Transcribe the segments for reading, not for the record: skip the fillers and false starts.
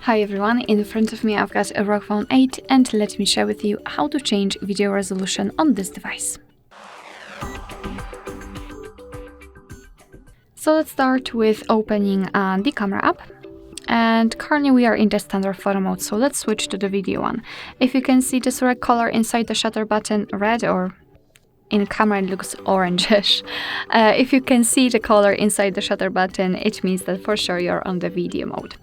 Hi everyone, in front of me I've got a ROG Phone 8 and let me share with you how to change video resolution on this device. So let's start with opening the camera app. And currently we are in the standard photo mode, so let's switch to the video one. If you can see this red color inside the shutter button, red, or in camera it looks orangish. If you can see the color inside the shutter button, it means that for sure you're on the video mode.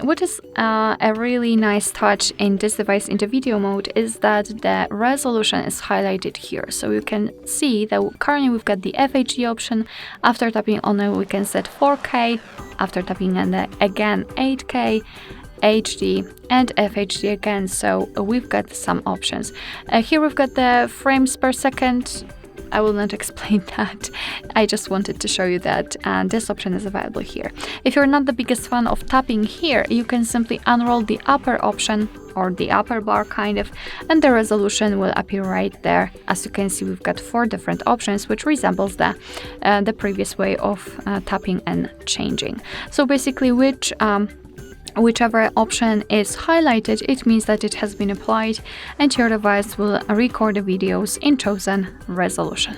What is a really nice touch in this device in the video mode is that the resolution is highlighted here. So you can see that currently we've got the FHD option. After tapping on it, we can set 4K. After tapping on it again, 8K. HD and FHD again, so we've got some options. Here we've got the frames per second. I will not explain that. I just wanted to show you that this option is available here. If you're not the biggest fan of tapping here, you can simply unroll the upper option or the upper bar kind of, and the resolution will appear right there. As you can see, we've got 4 different options, which resembles the previous way of tapping and changing. So basically, whichever option is highlighted, it means that it has been applied and your device will record the videos in chosen resolution.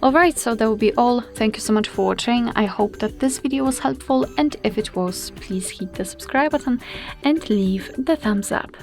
Alright, so that will be all. Thank you so much for watching. I hope that this video was helpful, and if it was, please hit the subscribe button and leave the thumbs up.